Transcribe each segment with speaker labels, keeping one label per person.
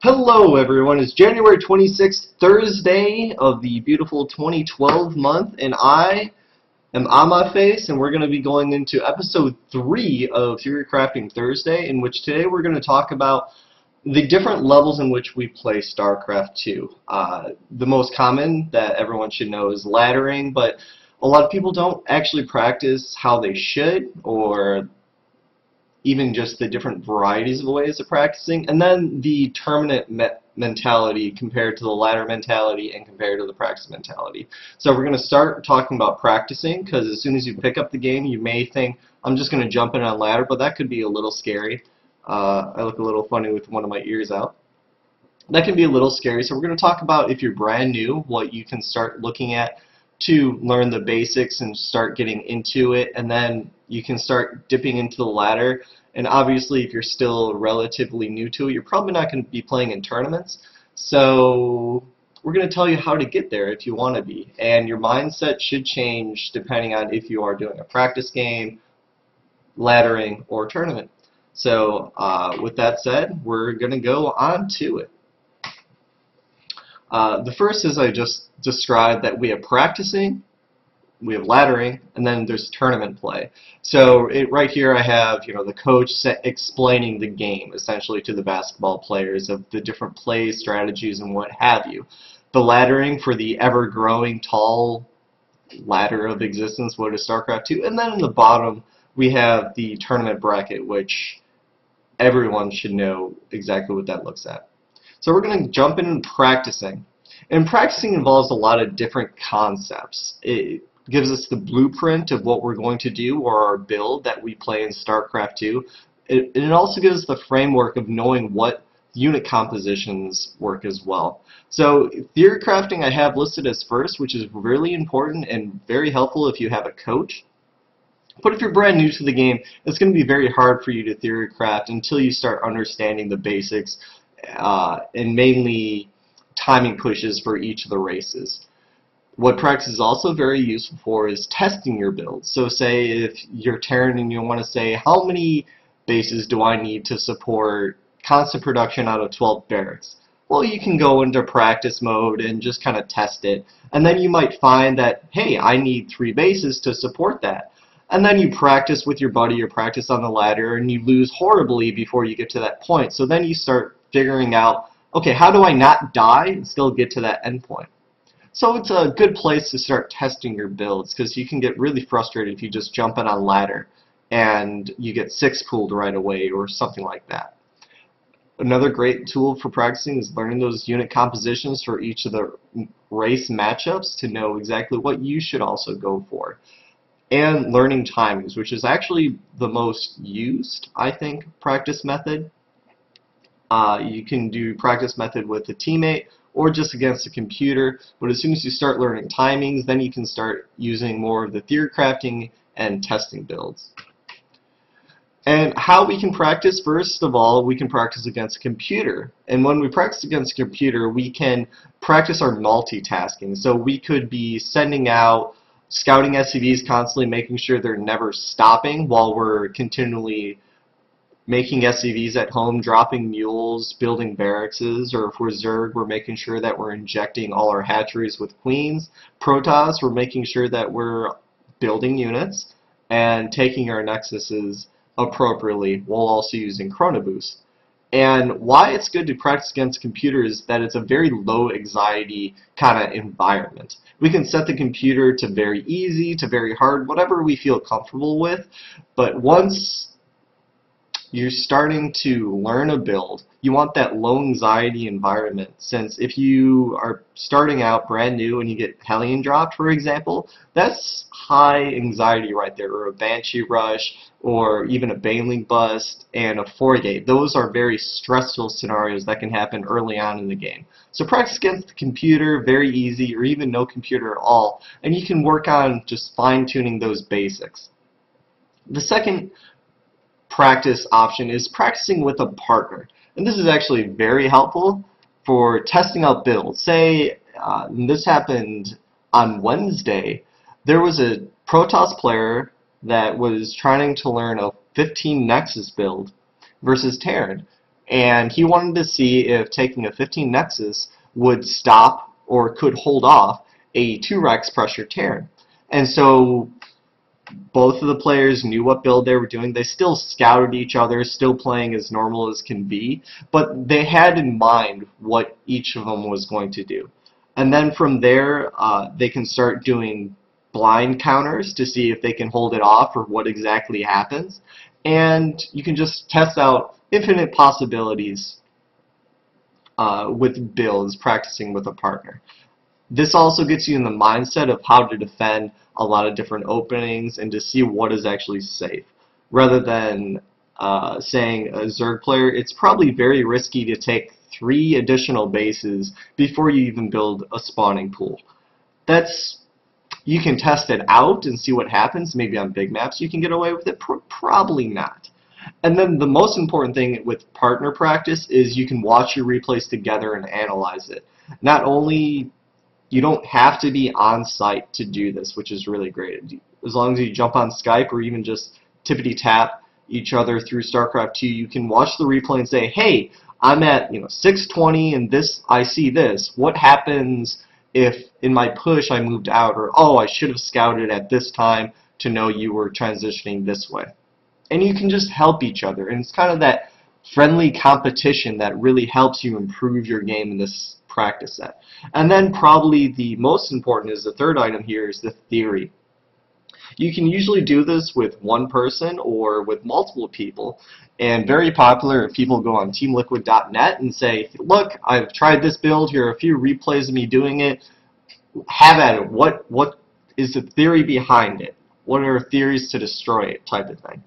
Speaker 1: Hello everyone, it's January 26th, Thursday of the beautiful 2012 month, and I am on my face, and we're going to be going into episode 3 of Theorycrafting Thursday, in which today we're going to talk about the different levels in which we play StarCraft 2. The most common that everyone should know is laddering, but a lot of people don't actually practice how they should, or even just the different varieties of ways of practicing, and then the tournament mentality compared to the ladder mentality and compared to the practice mentality. So we're going to start talking about practicing, because as soon as you pick up the game, you may think, I'm just going to jump in on ladder, but that could be a little scary. I look a little funny with one of my ears out. That can be a little scary, so we're going to talk about, if you're brand new, what you can start looking at to learn the basics and start getting into it, and then you can start dipping into the ladder. And obviously, if you're still relatively new to it, you're probably not going to be playing in tournaments. So we're going to tell you how to get there if you want to be. And your mindset should change depending on if you are doing a practice game, laddering, or tournament. So with that said, we're going to go on to it. The first is I just described that we have practicing, we have laddering, and then there's tournament play. So right here I have the coach explaining the game essentially to the basketball players of the different plays, strategies, and what have you. The laddering for the ever-growing tall ladder of existence, what is StarCraft 2, and then in the bottom we have the tournament bracket, which everyone should know exactly what that looks at. So we're going to jump in and practicing. And practicing involves a lot of different concepts. It gives us the blueprint of what we're going to do, or our build that we play in StarCraft 2. It also gives us the framework of knowing what unit compositions work as well. So Theorycrafting I have listed as first, which is really important and very helpful if you have a coach. But if you're brand new to the game, it's going to be very hard for you to Theorycraft until you start understanding the basics and mainly timing pushes for each of the races. What practice is also very useful for is testing your builds. So say if you're Terran and you want to say, how many bases do I need to support constant production out of 12 barracks? Well, you can go into practice mode and just kind of test it. And then you might find that, hey, I need 3 bases to support that. And then you practice with your buddy or practice on the ladder, and you lose horribly before you get to that point. So then you start figuring out, okay, how do I not die and still get to that end point? So it's a good place to start testing your builds, because you can get really frustrated if you just jump in on ladder and you get 6 pooled right away or something like that. Another great tool for practicing is learning those unit compositions for each of the race matchups to know exactly what you should also go for. And learning timings, which is actually the most used, I think, practice method. You can do practice method with a teammate or just against a computer, but as soon as you start learning timings, then you can start using more of the Theorycrafting and testing builds. And how we can practice, first of all, we can practice against a computer. And when we practice against a computer, we can practice our multitasking. So we could be sending out scouting SCVs constantly, making sure they're never stopping while we're continually making SCVs at home, dropping mules, building barracks, or if we're Zerg, we're making sure that we're injecting all our hatcheries with queens. Protoss, we're making sure that we're building units and taking our nexuses appropriately while also using Chrono Boost. And why it's good to practice against computers is that it's a very low anxiety kind of environment. We can set the computer to very easy, to very hard, whatever we feel comfortable with, but once you're starting to learn a build, you want that low anxiety environment, since if you are starting out brand new and you get Hellion dropped, for example, that's high anxiety right there, or a Banshee rush, or even a Baneling bust and a 4-gate. Those are very stressful scenarios that can happen early on in the game. So practice against the computer, very easy, or even no computer at all, and you can work on just fine-tuning those basics. The second practice option is practicing with a partner. And this is actually very helpful for testing out builds. Say, this happened on Wednesday, there was a Protoss player that was trying to learn a 15 Nexus build versus Terran. and he wanted to see if taking a 15 Nexus would stop or could hold off a 2-Rex pressure Terran. And so both of the players knew what build they were doing. They still scouted each other, still playing as normal as can be, but they had in mind what each of them was going to do. And then from there, they can start doing blind counters to see if they can hold it off or what exactly happens. And you can just test out infinite possibilities with builds, practicing with a partner. This also gets you in the mindset of how to defend a lot of different openings and to see what is actually safe. Rather than saying a Zerg player, it's probably very risky to take 3 additional bases before you even build a spawning pool. You can test it out and see what happens. Maybe on big maps you can get away with it. Probably not. And then the most important thing with partner practice is you can watch your replays together and analyze it. Not only you don't have to be on site to do this, which is really great. As long as you jump on Skype or even just tippity tap each other through StarCraft 2, you can watch the replay and say, hey, I'm at 620 and I see this. What happens if in my push I moved out? Or, oh, I should have scouted at this time to know you were transitioning this way. And you can just help each other. And it's kind of that friendly competition that really helps you improve your game in this practice set. And then probably the most important is the third item here is the theory. You can usually do this with one person or with multiple people. And very popular if people go on teamliquid.net and say, look, I've tried this build, here are a few replays of me doing it. Have at it. What is the theory behind it? What are theories to destroy it type of thing?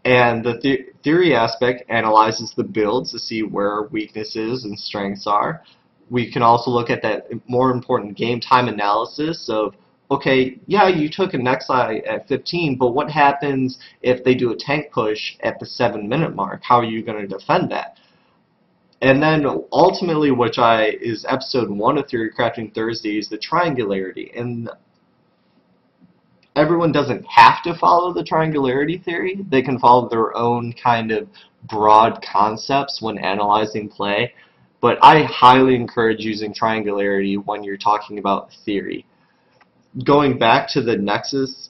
Speaker 1: And the theory aspect analyzes the builds to see where weaknesses and strengths are. We can also look at that more important game time analysis of, okay, yeah, you took a Nexi at 15, but what happens if they do a tank push at the 7-minute mark? How are you going to defend that? And then ultimately, which is episode 1 of Theorycrafting Thursday, is the triangularity. And everyone doesn't have to follow the triangularity theory. They can follow their own kind of broad concepts when analyzing play. But I highly encourage using triangularity when you're talking about theory. Going back to the Nexus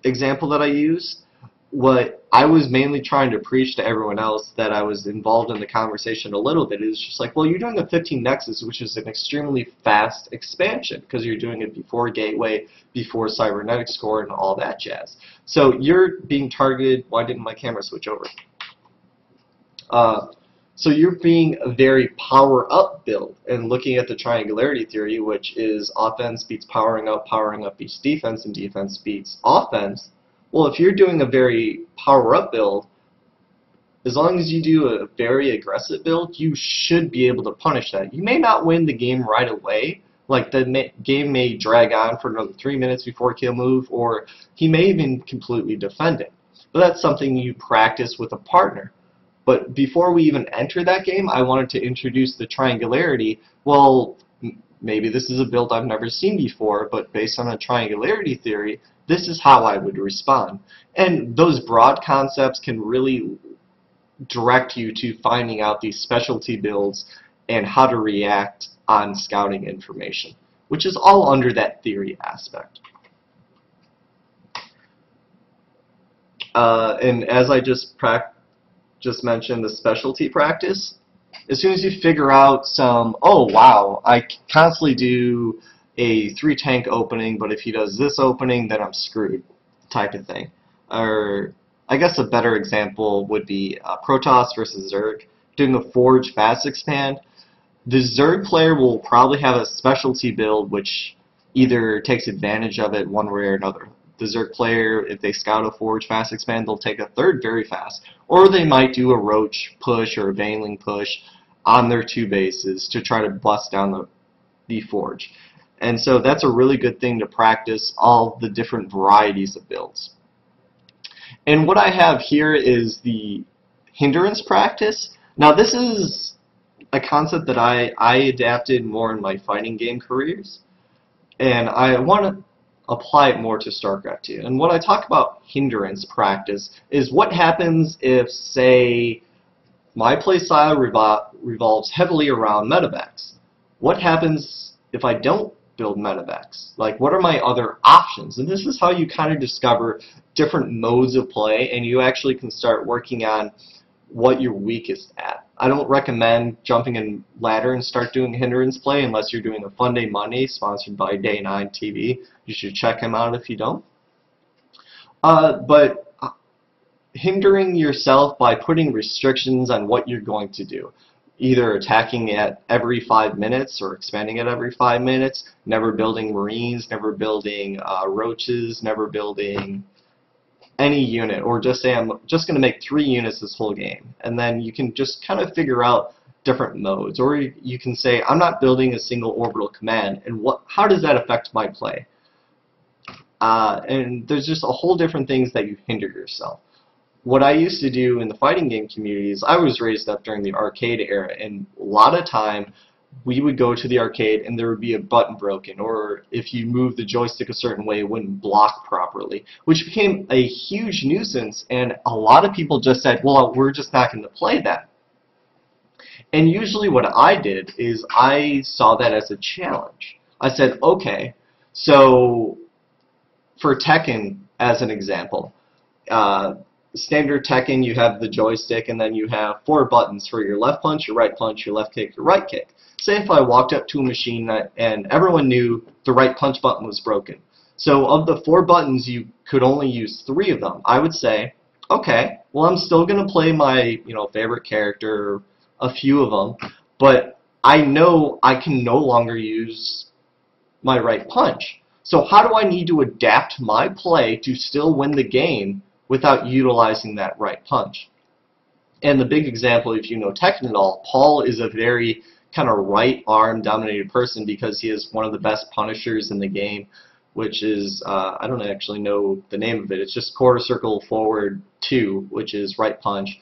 Speaker 1: example that I used, what I was mainly trying to preach to everyone else that I was involved in the conversation a little bit is just like, well, you're doing a 15 Nexus, which is an extremely fast expansion because you're doing it before Gateway, before Cybernetic Score, and all that jazz. So you're being targeted. Why didn't my camera switch over? So you're being a very power-up build and looking at the triangularity theory, which is offense beats powering up beats defense, and defense beats offense. Well, if you're doing a very power-up build, as long as you do a very aggressive build, you should be able to punish that. You may not win the game right away, like the game may drag on for another 3 minutes before he'll move, or he may even completely defend it. But that's something you practice with a partner. But before we even enter that game, I wanted to introduce the triangularity. Well, maybe this is a build I've never seen before, but based on a triangularity theory, this is how I would respond. And those broad concepts can really direct you to finding out these specialty builds and how to react on scouting information, which is all under that theory aspect. And as I just mentioned, the specialty practice, as soon as you figure out some, oh wow, I constantly do a 3-tank opening, but if he does this opening, then I'm screwed, type of thing. Or I guess a better example would be Protoss versus Zerg, doing a Forge fast expand. The Zerg player will probably have a specialty build which either takes advantage of it one way or another. The Zerg player, if they scout a Forge fast expand, they'll take a third very fast. Or they might do a Roach push or a Baneling push on their 2 bases to try to bust down the Forge. And so that's a really good thing to practice all the different varieties of builds. And what I have here is the hindrance practice. Now this is a concept that I adapted more in my fighting game careers. And I want to apply it more to StarCraft 2. And what I talk about hindrance practice is what happens if, say, My playstyle revolves heavily around medevacs. What happens if I don't build medevacs? Like, what are my other options? And this is how you kind of discover different modes of play, and you actually can start working on what you're weakest at. I don't recommend jumping in ladder and start doing hindrance play unless you're doing a Fun Day Monday sponsored by Day 9 TV. You should check him out if you don't. But hindering yourself by putting restrictions on what you're going to do. Either attacking at every 5 minutes or expanding at every 5 minutes, never building marines, never building roaches, never building any unit, or just say I'm just going to make 3 units this whole game. And then you can just kind of figure out different modes. Or you can say I'm not building a single orbital command, and how does that affect my play? And there's just a whole different things that you hinder yourself. What I used to do in the fighting game communities, I was raised up during the arcade era, and a lot of time we would go to the arcade and there would be a button broken, or if you moved the joystick a certain way, it wouldn't block properly, which became a huge nuisance, and a lot of people just said, well, we're just not going to play that. And usually what I did is I saw that as a challenge. I said, okay, so for Tekken, as an example, standard Tekken, you have the joystick, and then you have 4 buttons for your left punch, your right punch, your left kick, your right kick. Say if I walked up to a machine and everyone knew the right punch button was broken. So of the 4 buttons, you could only use 3 of them. I would say, okay, well, I'm still going to play my favorite character, a few of them, but I know I can no longer use my right punch. So how do I need to adapt my play to still win the game without utilizing that right punch? And the big example, if you know Tekken at all, Paul is a very kind of right arm dominated person because he is one of the best punishers in the game, which is, I don't actually know the name of it, it's just quarter circle forward 2, which is right punch.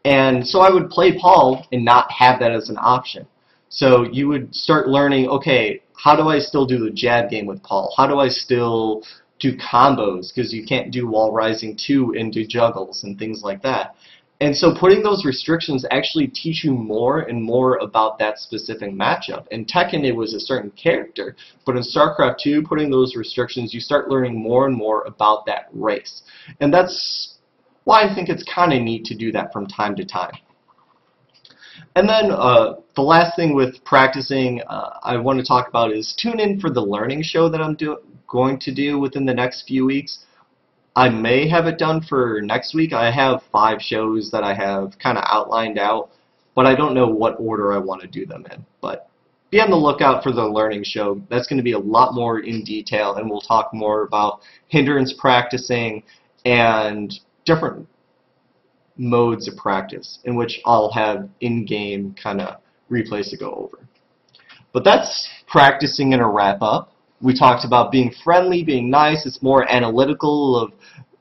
Speaker 1: And so I would play Paul and not have that as an option. So you would start learning, okay, how do I still do the jab game with Paul? How do I still do combos? Because you can't do wall rising 2 and do juggles and things like that. And so putting those restrictions actually teach you more and more about that specific matchup. In Tekken, it was a certain character, but in StarCraft 2, putting those restrictions, you start learning more and more about that race. And that's why I think it's kind of neat to do that from time to time. And then the last thing with practicing I want to talk about is tune in for the learning show that I'm going to do within the next few weeks. I may have it done for next week. I have 5 shows that I have kind of outlined out, but I don't know what order I want to do them in. But be on the lookout for the learning show. That's going to be a lot more in detail, and we'll talk more about hindrance practicing and different modes of practice in which I'll have in-game kind of replays to go over. But that's practicing in a wrap-up. We talked about being friendly, being nice. It's more analytical of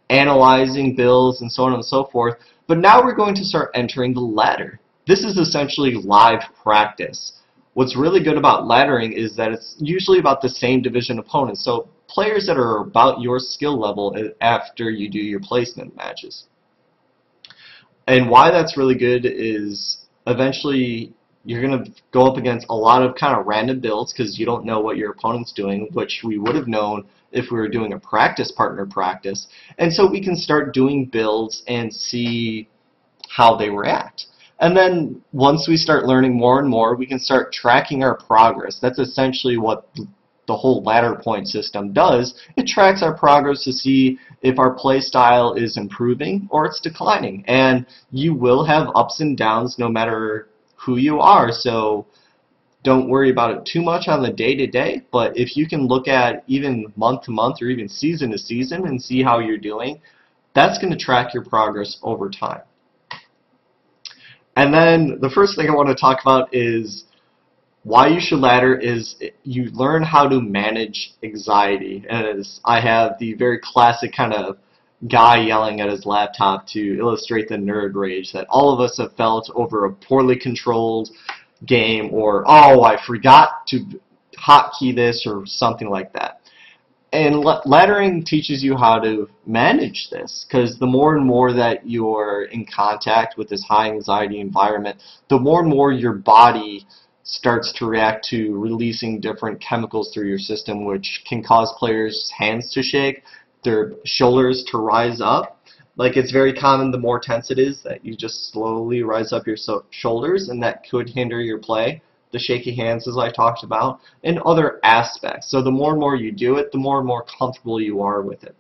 Speaker 1: analyzing builds and so on and so forth. But now we're going to start entering the ladder. This is essentially live practice. What's really good about laddering is that it's usually about the same division opponents. So players that are about your skill level after you do your placement matches. And why that's really good is eventually you're going to go up against a lot of kind of random builds because you don't know what your opponent's doing, which we would have known if we were doing a practice partner practice. And so we can start doing builds and see how they react. And then once we start learning more and more, we can start tracking our progress. That's essentially what the whole ladder point system does. It tracks our progress to see if our play style is improving or it's declining. And you will have ups and downs no matter who you are, so don't worry about it too much on the day-to-day, but if you can look at even month-to-month or even season-to-season and see how you're doing, that's going to track your progress over time. And then the first thing I want to talk about is why you should ladder is you learn how to manage anxiety. And as I have the very classic kind of guy yelling at his laptop to illustrate the nerd rage that all of us have felt over a poorly controlled game, or, oh, I forgot to hotkey this, or something like that. And laddering teaches you how to manage this, because the more and more that you're in contact with this high anxiety environment, the more and more your body starts to react to releasing different chemicals through your system, which can cause players' hands to shake, their shoulders to rise up. Like, it's very common, the more tense it is, that you just slowly rise up your shoulders, and that could hinder your play. The shaky hands, as I talked about, and other aspects. So the more and more you do it, the more and more comfortable you are with it.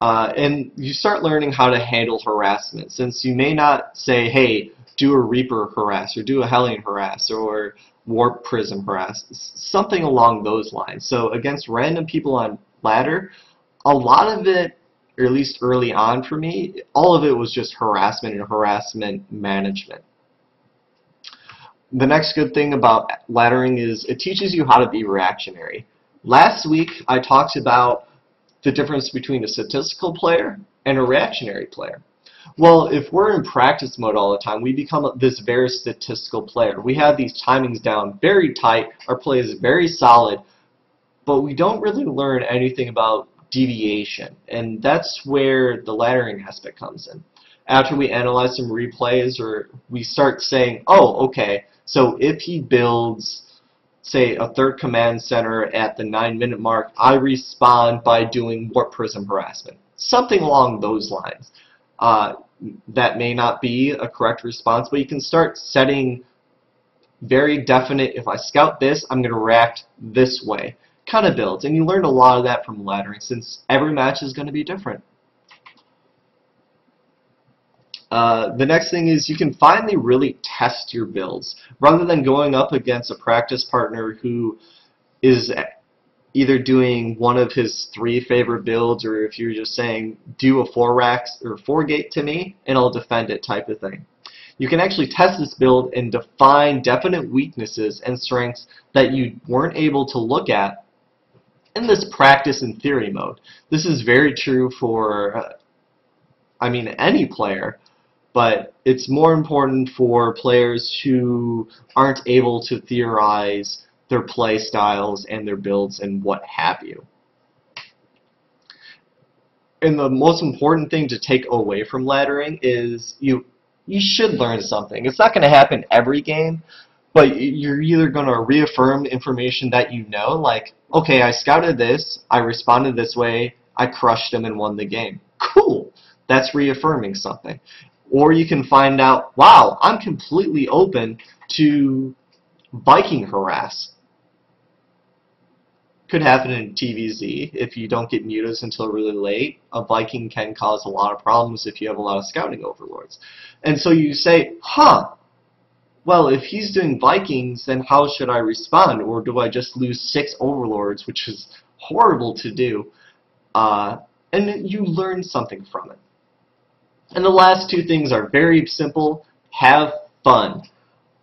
Speaker 1: And you start learning how to handle harassment, since you may not say, hey, do a Reaper harass, or do a Hellion harass, or Warp Prism harass, something along those lines. So against random people on ladder, a lot of it, or at least early on for me, all of it was just harassment and harassment management. The next good thing about laddering is it teaches you how to be reactionary. Last week I talked about the difference between a statistical player and a reactionary player. Well, if we're in practice mode all the time, we become this very statistical player. We have these timings down very tight, our play is very solid, but we don't really learn anything about deviation, and that's where the laddering aspect comes in. After we analyze some replays, or we start saying, oh, okay, so if he builds, say, a third command center at the 9-minute mark, I respond by doing Warp Prism harassment. Something along those lines. That may not be a correct response, but you can start setting very definite, if I scout this, I'm going to react this way, kind of builds. And you learn a lot of that from laddering, since every match is going to be different. The next thing is you can finally really test your builds. Rather than going up against a practice partner who is either doing one of his 3 favorite builds, or if you're just saying, do a 4-rack or 4-gate to me, and I'll defend it type of thing. You can actually test this build and define definite weaknesses and strengths that you weren't able to look at in this practice and theory mode. This is very true for, any player. But it's more important for players who aren't able to theorize their play styles and their builds and what have you. And the most important thing to take away from laddering is you should learn something. It's not going to happen every game, but you're either going to reaffirm information that you know, like, okay, I scouted this, I responded this way, I crushed him and won the game. Cool! That's reaffirming something. Or you can find out, wow, I'm completely open to Viking harass. Could happen in TVZ. If you don't get mutas until really late, a Viking can cause a lot of problems if you have a lot of scouting overlords. And so you say, well, if he's doing Vikings, then how should I respond? Or do I just lose 6 overlords, which is horrible to do? And you learn something from it. And the last 2 things are very simple. Have fun.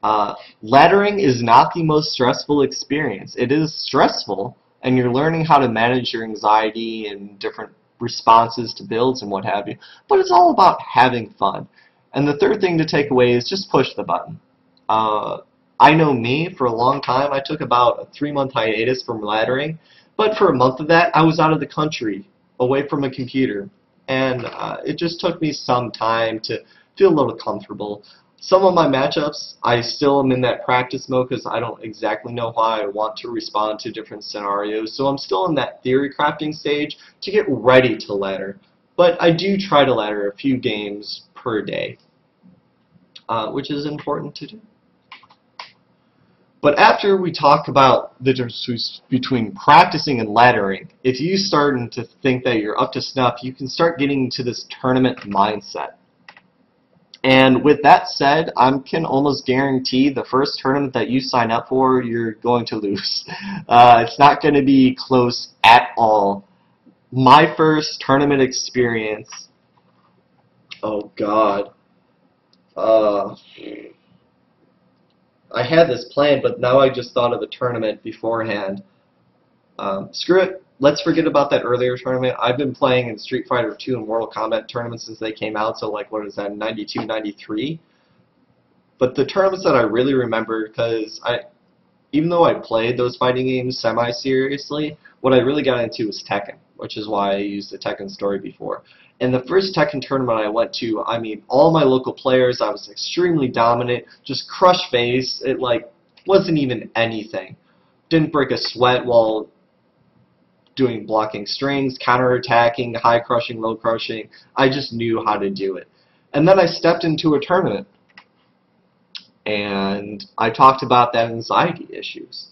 Speaker 1: Laddering is not the most stressful experience. It is stressful, and you're learning how to manage your anxiety and different responses to builds and what have you. But it's all about having fun. And the third thing to take away is just push the button. I know me, for a long time, I took about a 3-month hiatus from laddering. But for a month of that, I was out of the country, away from a computer. And it just took me some time to feel a little comfortable. Some of my matchups, I still am in that practice mode because I don't exactly know how I want to respond to different scenarios. So I'm still in that theory crafting stage to get ready to ladder. But I do try to ladder a few games per day, which is important to do. But after we talk about the difference between practicing and laddering, if you starting to think that you're up to snuff, you can start getting into this tournament mindset. And with that said, I can almost guarantee the first tournament that you sign up for, you're going to lose. It's not going to be close at all. My first tournament experience, oh God. I had this plan, but now I just thought of a tournament beforehand. Screw it. Let's forget about that earlier tournament. I've been playing in Street Fighter 2 and Mortal Kombat tournaments since they came out, so like, what is that, 92, 93? But the tournaments that I really remember, because even though I played those fighting games semi-seriously, what I really got into was Tekken, which is why I used the Tekken story before. And the first Tekken tournament I went to, I mean, all my local players, I was extremely dominant, just crush face. It, like, wasn't even anything. Didn't break a sweat while doing blocking strings, counter-attacking, high crushing, low crushing. I just knew how to do it. And then I stepped into a tournament, and I talked about that anxiety issues.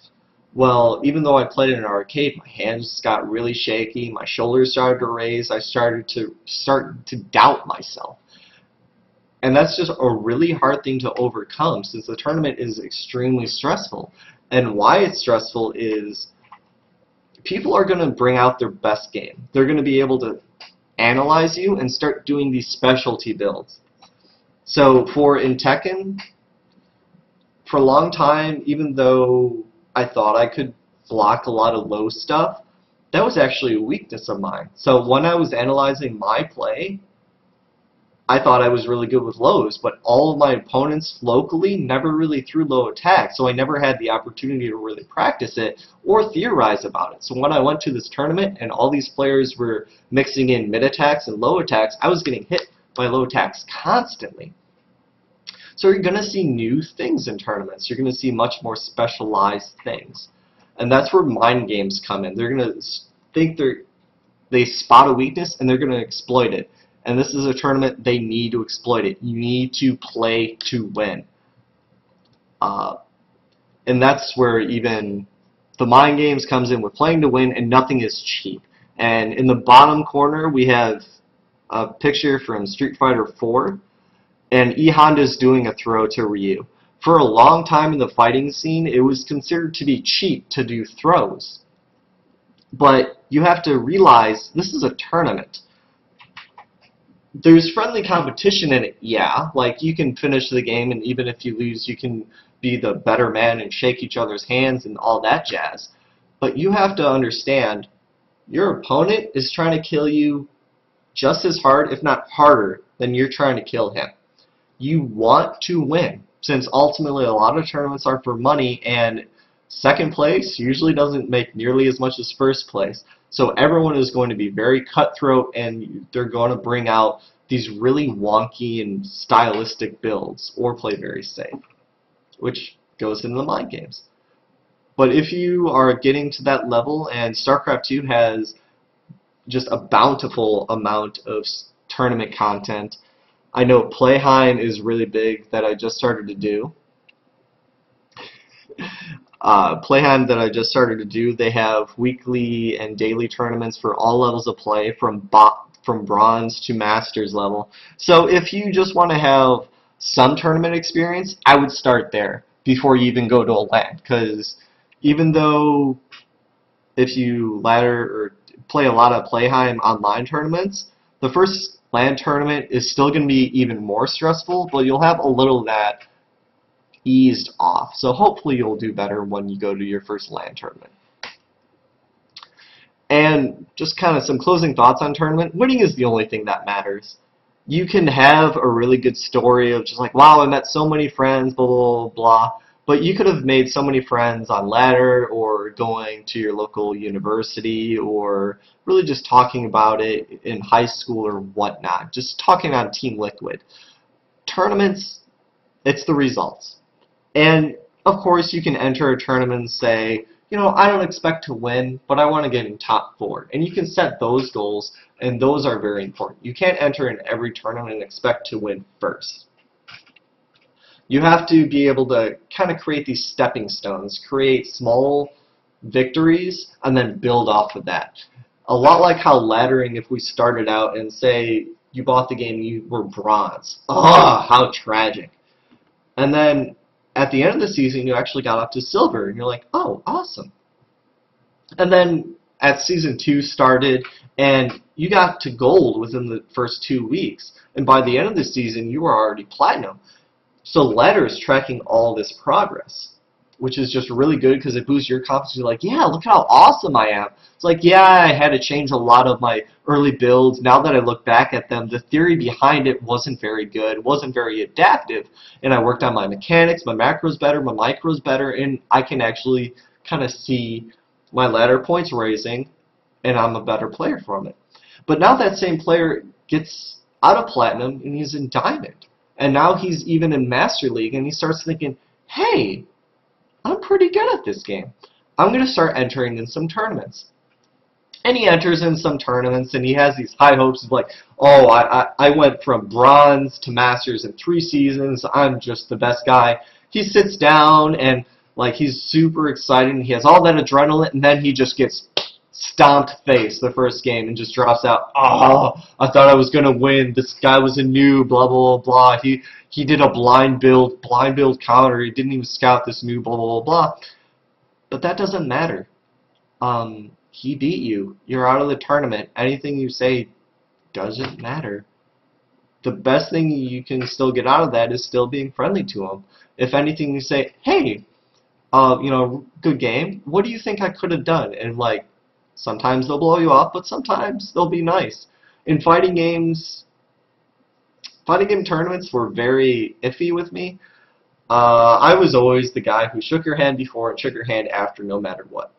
Speaker 1: Well, even though I played in an arcade, my hands got really shaky, my shoulders started to raise, I started to doubt myself. And that's just a really hard thing to overcome, since the tournament is extremely stressful. And why it's stressful is people are going to bring out their best game. They're going to be able to analyze you and start doing these specialty builds. So in Tekken, for a long time, even though I thought I could block a lot of low stuff, that was actually a weakness of mine. So when I was analyzing my play, I thought I was really good with lows, but all of my opponents locally never really threw low attacks, so I never had the opportunity to really practice it or theorize about it. So when I went to this tournament and all these players were mixing in mid attacks and low attacks, I was getting hit by low attacks constantly. So you're going to see new things in tournaments. You're going to see much more specialized things. And that's where mind games come in. They're going to think they spot a weakness and they're going to exploit it. And this is a tournament, they need to exploit it. You need to play to win. And that's where even the mind games comes in with playing to win, and nothing is cheap. And in the bottom corner, we have a picture from Street Fighter 4, and E Honda's doing a throw to Ryu. For a long time in the fighting scene, it was considered to be cheap to do throws. But you have to realize this is a tournament. There's friendly competition in it, yeah. Like, you can finish the game, and even if you lose, you can be the better man and shake each other's hands and all that jazz. But you have to understand, your opponent is trying to kill you just as hard, if not harder, than you're trying to kill him. You want to win, since ultimately a lot of tournaments are for money, and second place usually doesn't make nearly as much as first place. So everyone is going to be very cutthroat, and they're going to bring out these really wonky and stylistic builds, or play very safe, which goes into the mind games. But if you are getting to that level, and StarCraft 2 has just a bountiful amount of tournament content. I know Playheim is really big, that I just started to do. Playheim that I just started to do, they have weekly and daily tournaments for all levels of play, from bronze to masters level. So if you just want to have some tournament experience, I would start there before you even go to a LAN, because even though if you ladder or play a lot of Playheim online tournaments, the first LAN tournament is still going to be even more stressful, but you'll have a little of that eased off. So hopefully you'll do better when you go to your first LAN tournament. And just kind of some closing thoughts on tournament. Winning is the only thing that matters. You can have a really good story of just like, wow, I met so many friends, blah, blah, blah, blah. But you could have made so many friends on ladder, or going to your local university, or really just talking about it in high school or whatnot. Just talking on Team Liquid. Tournaments, it's the results. And, of course, you can enter a tournament and say, you know, I don't expect to win, but I want to get in top 4. And you can set those goals, and those are very important. You can't enter in every tournament and expect to win first. You have to be able to kind of create these stepping stones, create small victories, and then build off of that. A lot like how laddering, if we started out and say you bought the game and you were bronze. Oh, how tragic. And then at the end of the season, you actually got up to silver, and you're like, oh, awesome. And then at season 2 started, and you got to gold within the first 2 weeks. And by the end of the season, you were already platinum. So ladder is tracking all this progress. which is just really good because it boosts your confidence. You're like, yeah, look how awesome I am. It's like, yeah, I had to change a lot of my early builds. Now that I look back at them, the theory behind it wasn't very good, wasn't very adaptive, and I worked on my mechanics, my macros better, my micros better, and I can actually kind of see my ladder points raising, and I'm a better player from it. But now that same player gets out of Platinum, and he's in Diamond. And now he's even in Master League, and he starts thinking, hey, I'm pretty good at this game. I'm going to start entering in some tournaments. And he enters in some tournaments, and he has these high hopes of like, oh, I went from Bronze to Masters in 3 seasons. I'm just the best guy. He sits down, and like he's super excited, and he has all that adrenaline, and then he just gets stomped face the first game and just drops out. Oh, I thought I was gonna win. This guy was a noob. Blah blah blah. He did a blind build counter. He didn't even scout this new blah blah blah. But that doesn't matter. He beat you. You're out of the tournament. Anything you say doesn't matter. The best thing you can still get out of that is still being friendly to him. If anything, you say, hey, good game. What do you think I could have done? And like, sometimes they'll blow you up, but sometimes they'll be nice. In fighting game tournaments were very iffy with me. I was always the guy who shook your hand before and shook your hand after, no matter what.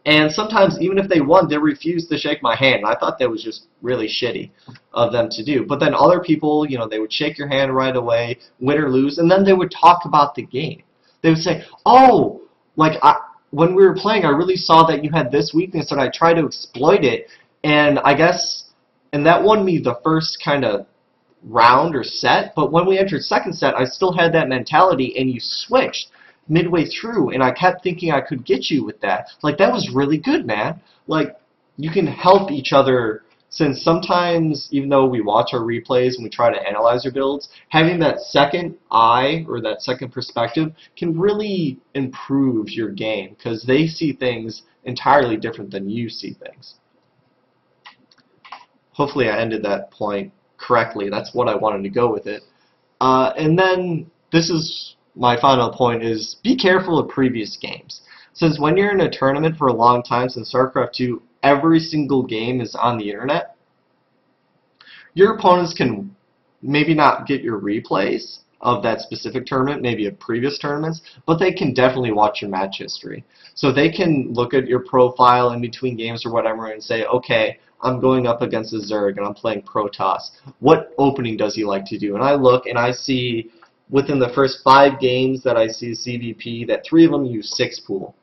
Speaker 1: And sometimes, even if they won, they refused to shake my hand. I thought that was just really shitty of them to do. But then other people, they would shake your hand right away, win or lose, and then they would talk about the game. They would say, oh, when we were playing, I really saw that you had this weakness, and I tried to exploit it, and and that won me the first kind of round or set, but when we entered second set, I still had that mentality, and you switched midway through, and I kept thinking I could get you with that. Like, that was really good, man. Like, you can help each other, since sometimes, even though we watch our replays and we try to analyze your builds, having that second eye or that second perspective can really improve your game, because they see things entirely different than you see things. Hopefully I ended that point correctly. That's what I wanted to go with it. And then this is my final point, is be careful of previous games. Since when you're in a tournament for a long time, since StarCraft 2, every single game is on the internet, your opponents can maybe not get your replays of that specific tournament, maybe of previous tournaments, but they can definitely watch your match history. So they can look at your profile in between games or whatever and say, okay, I'm going up against a Zerg and I'm playing Protoss. What opening does he like to do? And I look and I see within the first 5 games that I see CVP that 3 of them use 6-pool.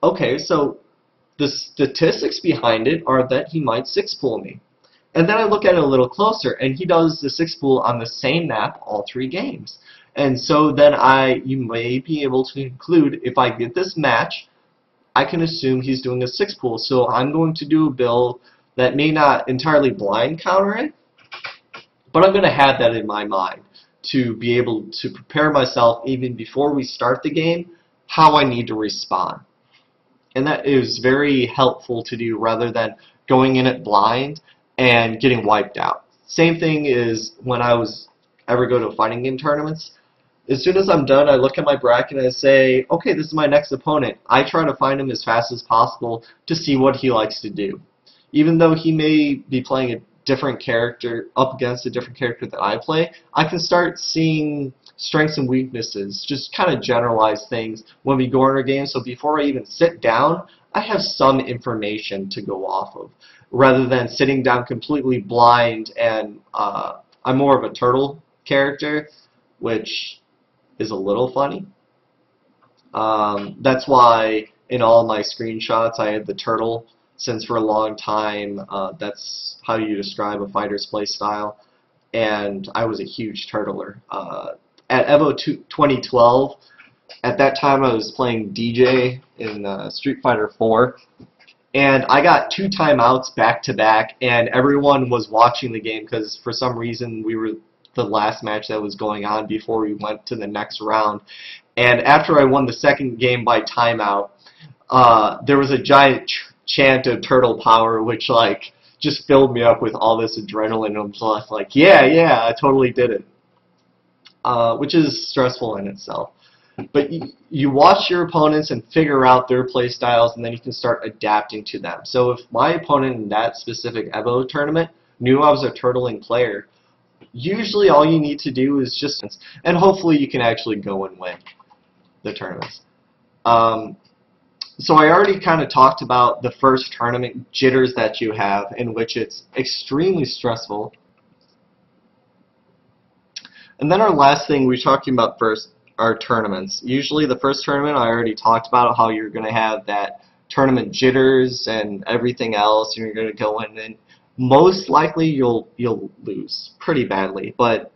Speaker 1: Okay, so the statistics behind it are that he might 6-pool me. And then I look at it a little closer, and he does the 6-pool on the same map all 3 games. And so then you may be able to conclude, if I get this match, I can assume he's doing a 6-pool. So I'm going to do a build that may not entirely blind counter it, but I'm going to have that in my mind to be able to prepare myself even before we start the game, how I need to respond. And that is very helpful to do rather than going in it blind and getting wiped out. Same thing is when I ever go to fighting game tournaments. As soon as I'm done, I look at my bracket and I say, okay, this is my next opponent. I try to find him as fast as possible to see what he likes to do. Even though he may be playing a different character up against a different character that I play, I can start seeing strengths and weaknesses, just kind of generalize things when we go in our game. So before I even sit down, I have some information to go off of, rather than sitting down completely blind. And I'm more of a turtle character, which is a little funny. That's why in all my screenshots I had the turtle, since for a long time that's how you describe a fighter's play style, and I was a huge turtler. At EVO 2012, at that time I was playing DJ in Street Fighter 4, and I got 2 timeouts back to back, and everyone was watching the game because for some reason we were the last match that was going on before we went to the next round. And after I won the second game by timeout, there was a giant chant of turtle power, which just filled me up with all this adrenaline. And I was like, yeah, I totally did it. Which is stressful in itself. But you watch your opponents and figure out their play styles, and then you can start adapting to them. So if my opponent in that specific Evo tournament knew I was a turtling player, usually all you need to do is just, and hopefully you can actually go and win the tournaments. So I already kind of talked about the first tournament jitters that you have, in which it's extremely stressful. And then our last thing we're talking about first are tournaments. Usually the first tournament, I already talked about how you're going to have that tournament jitters and everything else, and you're going to go in, and most likely you'll lose pretty badly. But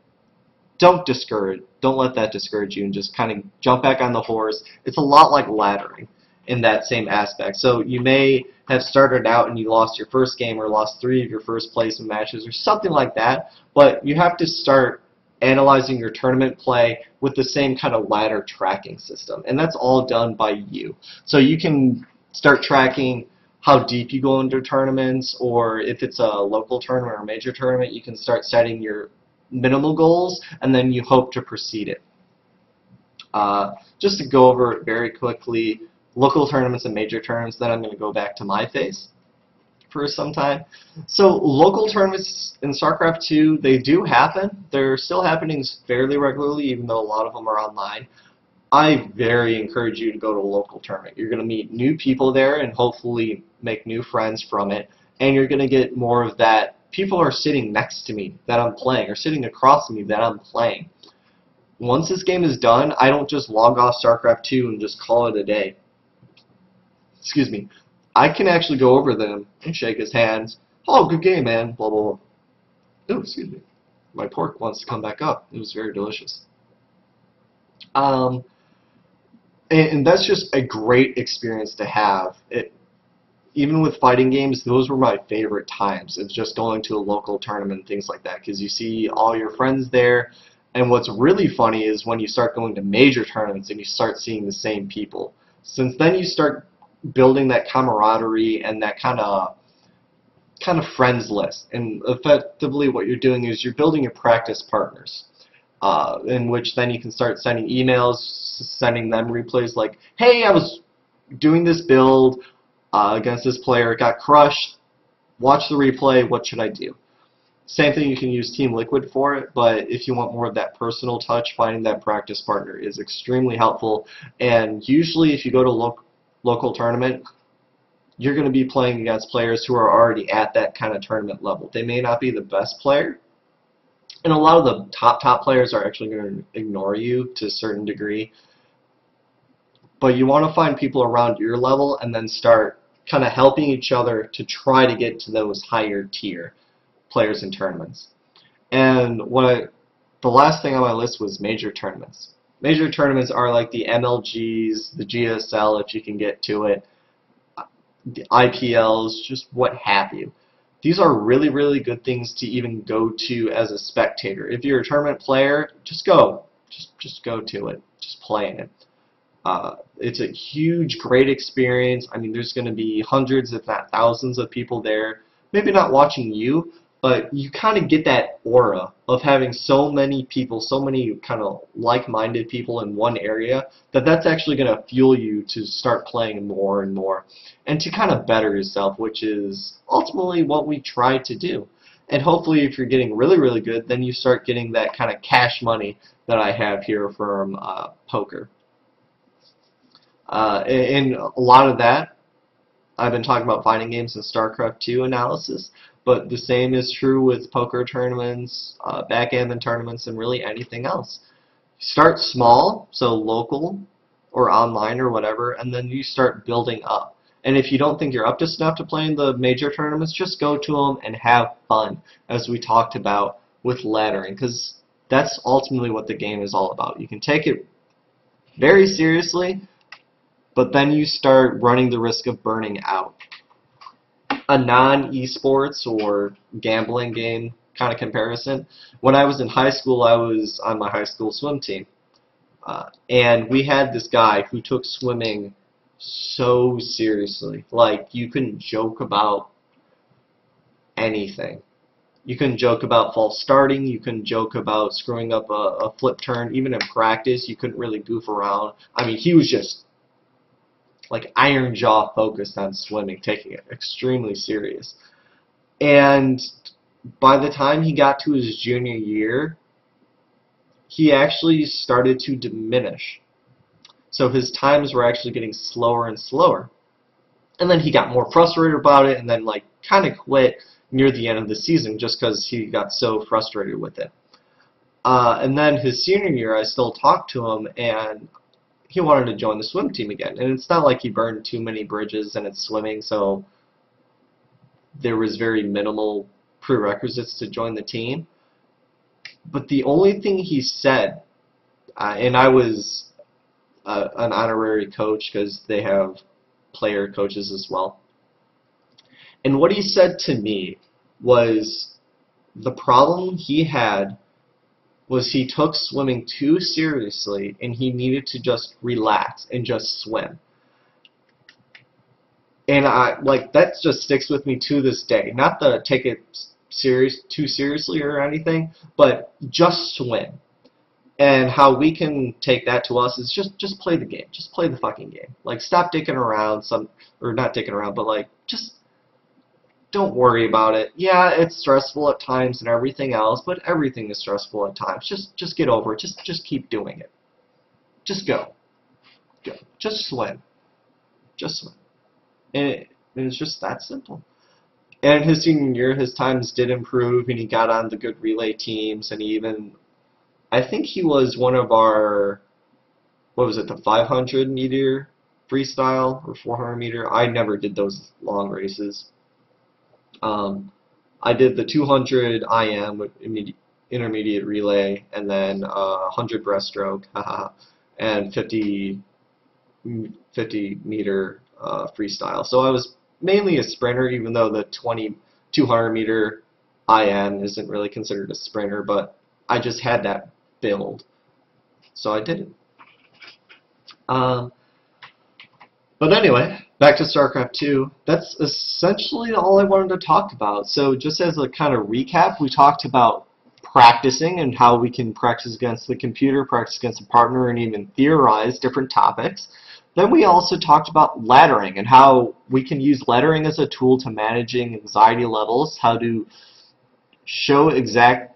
Speaker 1: don't let that discourage you, and just kind of jump back on the horse. It's a lot like laddering in that same aspect. So you may have started out and you lost your first game, or lost 3 of your first place in matches, or something like that, but you have to start analyzing your tournament play with the same kind of ladder tracking system, and that's all done by you. So you can start tracking how deep you go into tournaments, or if it's a local tournament or a major tournament, you can start setting your minimal goals, and then you hope to proceed it. Just to go over it very quickly, local tournaments and major tournaments, then I'm going to go back to my phase for some time. So local tournaments in StarCraft 2, they do happen. They're still happening fairly regularly, even though a lot of them are online. I very encourage you to go to a local tournament. You're going to meet new people there and hopefully make new friends from it, and you're going to get more of that people are sitting next to me that I'm playing, or sitting across from me that I'm playing. Once this game is done, I don't just log off StarCraft 2 and just call it a day. Excuse me. I can actually go over them and shake his hands. Oh, good game, man. Blah, blah, blah. Oh, excuse me. My pork wants to come back up. It was very delicious. And that's just a great experience to have. Even with fighting games, those were my favorite times. It's just going to a local tournament and things like that, because you see all your friends there. And what's really funny is when you start going to major tournaments and you start seeing the same people. Since then you start building that camaraderie and that kind of friends list. And effectively what you're doing is you're building your practice partners, in which then you can start sending emails, sending them replays like, hey, I was doing this build against this player, it got crushed, watch the replay, what should I do? Same thing, you can use Team Liquid for it, but if you want more of that personal touch, finding that practice partner is extremely helpful. And usually if you go to local tournament, you're going to be playing against players who are already at that kind of tournament level. They may not be the best player, and a lot of the top players are actually going to ignore you to a certain degree. But you want to find people around your level and then start kind of helping each other to try to get to those higher tier players in tournaments. And the last thing on my list was major tournaments. Major tournaments are like the MLGs, the GSL if you can get to it, the IPLs, just what have you. These are really, really good things to even go to as a spectator. If you're a tournament player, just go. Just go to it. Just play in it. It's a huge, great experience. I mean, there's going to be hundreds, if not thousands, of people there. Maybe not watching you, but you kind of get that aura of having so many people, so many kind of like-minded people in one area, that's actually going to fuel you to start playing more and more, and to kind of better yourself, which is ultimately what we try to do. And hopefully if you're getting really, really good, then you start getting that kind of cash money that I have here from poker. And a lot of that, I've been talking about fighting games and StarCraft 2 analysis, but the same is true with poker tournaments, backgammon tournaments, and really anything else. Start small, so local or online or whatever, and then you start building up. And if you don't think you're up to snuff to play in the major tournaments, just go to them and have fun, as we talked about with laddering, because that's ultimately what the game is all about. You can take it very seriously, but then you start running the risk of burning out. A non-esports or gambling game kind of comparison, when I was in high school, I was on my high school swim team. And we had this guy who took swimming so seriously. Like, you couldn't joke about anything. You couldn't joke about false starting. You couldn't joke about screwing up a flip turn. Even in practice, you couldn't really goof around. I mean, he was just like iron jaw focused on swimming, taking it extremely serious. And by the time he got to his junior year, he actually started to diminish. So his times were actually getting slower and slower. And then he got more frustrated about it and then like kind of quit near the end of the season just because he got so frustrated with it. And then his senior year, I still talked to him, and he wanted to join the swim team again. And it's not like he burned too many bridges and it's swimming, so there was very minimal prerequisites to join the team. But the only thing he said, and I was an honorary coach because they have player coaches as well. And what he said to me was the problem he had was he took swimming too seriously and he needed to just relax and just swim. And that just sticks with me to this day. Not to take it too seriously or anything, but just swim. And how we can take that to us is just play the game. Just play the fucking game. Like, stop dicking around, or not dicking around, but like, just don't worry about it. Yeah, it's stressful at times and everything else, but everything is stressful at times. Just get over it. Just keep doing it. Just go. Go. Just swim. Just swim. And it's just that simple. And his senior year, his times did improve, and he got on the good relay teams, and he even, I think he was one of our, what was it, the 500 meter freestyle or 400 meter? I never did those long races. I did the 200 IM, intermediate relay, and then 100 breaststroke, and 50 meter freestyle. So I was mainly a sprinter, even though the 200 meter IM isn't really considered a sprinter, but I just had that build, so I did it. But anyway, back to StarCraft 2. That's essentially all I wanted to talk about. So just as a kind of recap, we talked about practicing and how we can practice against the computer, practice against a partner, and even theorize different topics. Then we also talked about laddering and how we can use laddering as a tool to managing anxiety levels, how to show exact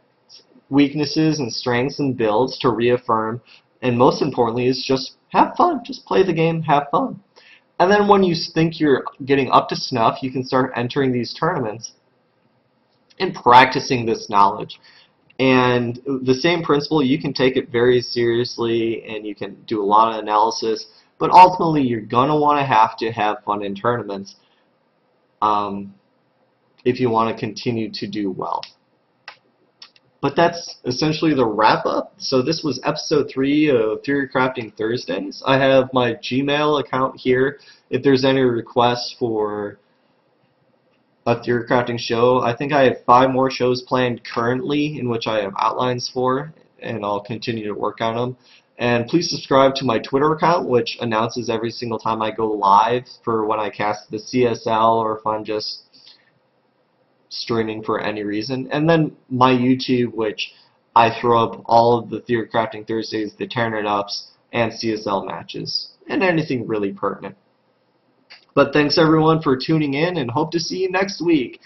Speaker 1: weaknesses and strengths and builds to reaffirm, and most importantly is just have fun. Just play the game, have fun. And then when you think you're getting up to snuff, you can start entering these tournaments and practicing this knowledge. And the same principle, you can take it very seriously and you can do a lot of analysis, but ultimately you're going to want to have fun in tournaments if you want to continue to do well. But that's essentially the wrap-up. So this was episode 3 of Theorycrafting Thursdays. I have my Gmail account here. If there's any requests for a Theorycrafting show, I think I have 5 more shows planned currently in which I have outlines for, and I'll continue to work on them. And please subscribe to my Twitter account, which announces every single time I go live for when I cast the CSL or if I'm just streaming for any reason, and then my YouTube, which I throw up all of the Theorycrafting Thursdays, the Tearing It Ups, and CSL matches, and anything really pertinent. But thanks everyone for tuning in, and hope to see you next week.